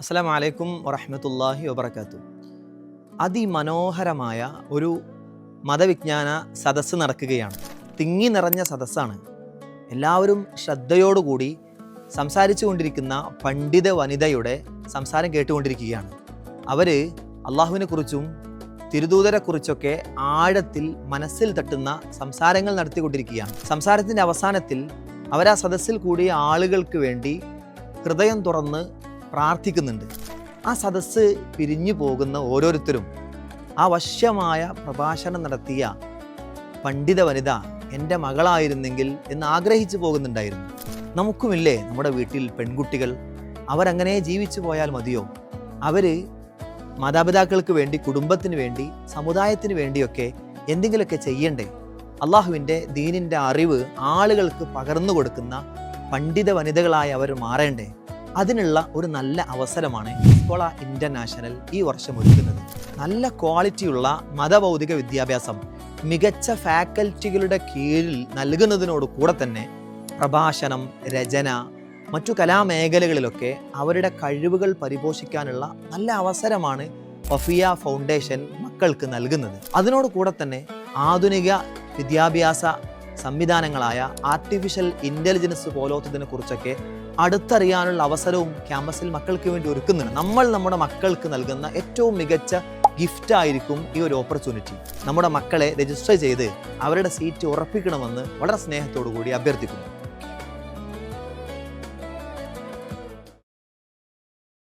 അസ്സലാമു അലൈക്കും വറഹ്മത്തുള്ളാഹി വബറകാതുഹു. അതിമനോഹരമായ ഒരു മതവിജ്ഞാന സദസ്സ് നടക്കുകയാണ്. തിങ്ങി നിറഞ്ഞ സദസ്സാണ്. എല്ലാവരും ശ്രദ്ധയോടുകൂടി സംസാരിച്ചു കൊണ്ടിരിക്കുന്ന പണ്ഡിത വനിതയുടെ സംസാരം കേട്ടുകൊണ്ടിരിക്കുകയാണ്. അവർ അള്ളാഹുവിനെ കുറിച്ചും തിരുദൂതരെക്കുറിച്ചൊക്കെ ആഴത്തിൽ മനസ്സിൽ തട്ടുന്ന സംസാരങ്ങൾ നടത്തിക്കൊണ്ടിരിക്കുകയാണ്. സംസാരത്തിൻ്റെ അവസാനത്തിൽ അവർ ആ സദസ്സിൽ കൂടിയ ആളുകൾക്ക് വേണ്ടി ഹൃദയം തുറന്ന് പ്രാർത്ഥിക്കുന്നുണ്ട്. ആ സദസ്സ് പിരിഞ്ഞു പോകുന്ന ഓരോരുത്തരും ആ വശ്യമായ പ്രഭാഷണം നടത്തിയ പണ്ഡിത വനിത എൻ്റെ മകളായിരുന്നെങ്കിൽ എന്ന് ആഗ്രഹിച്ചു പോകുന്നുണ്ടായിരുന്നു. നമുക്കുമില്ലേ നമ്മുടെ വീട്ടിൽ പെൺകുട്ടികൾ? അവരങ്ങനെ ജീവിച്ചു പോയാൽ മതിയോ? അവർ മാതാപിതാക്കൾക്ക് വേണ്ടി, കുടുംബത്തിന് വേണ്ടി, സമുദായത്തിന് വേണ്ടിയൊക്കെ എന്തെങ്കിലുമൊക്കെ ചെയ്യണ്ടേ? അള്ളാഹുവിൻ്റെ ദീനിൻ്റെ അറിവ് ആളുകൾക്ക് പകർന്നു കൊടുക്കുന്ന പണ്ഡിത വനിതകളായി അവർ മാറേണ്ടേ? അതിനുള്ള ഒരു നല്ല അവസരമാണ് സ്കോള ഇൻ്റർനാഷണൽ ഈ വർഷം ഒരുക്കുന്നത്. നല്ല ക്വാളിറ്റിയുള്ള മതഭൗതിക വിദ്യാഭ്യാസം മികച്ച ഫാക്കൽറ്റികളുടെ കീഴിൽ നൽകുന്നതിനോട് കൂടെ തന്നെ പ്രഭാഷണം, രചന, മറ്റു കലാമേഖലകളിലൊക്കെ അവരുടെ കഴിവുകൾ പരിപോഷിക്കാനുള്ള നല്ല അവസരമാണ് വഫിയ ഫൗണ്ടേഷൻ മക്കൾക്ക് നൽകുന്നത്. അതിനോട് കൂടെ തന്നെ ആധുനിക വിദ്യാഭ്യാസ സംവിധാനങ്ങളായ ആർട്ടിഫിഷ്യൽ ഇൻ്റലിജൻസ് പോലത്തതിനെ കുറിച്ചൊക്കെ അടുത്തറിയാനുള്ള അവസരവും ക്യാമ്പസിൽ മക്കൾക്ക് വേണ്ടി ഒരുക്കുന്നുണ്ട്. നമ്മൾ നമ്മുടെ മക്കൾക്ക് നൽകുന്ന ഏറ്റവും മികച്ച ഗിഫ്റ്റ് ആയിരിക്കും ഈ ഒരു ഓപ്പർച്യൂണിറ്റി. നമ്മുടെ മക്കളെ രജിസ്റ്റർ ചെയ്ത് അവരുടെ സീറ്റ് ഉറപ്പിക്കണമെന്ന് വളരെ സ്നേഹത്തോടു കൂടി അഭ്യർത്ഥിക്കുന്നു.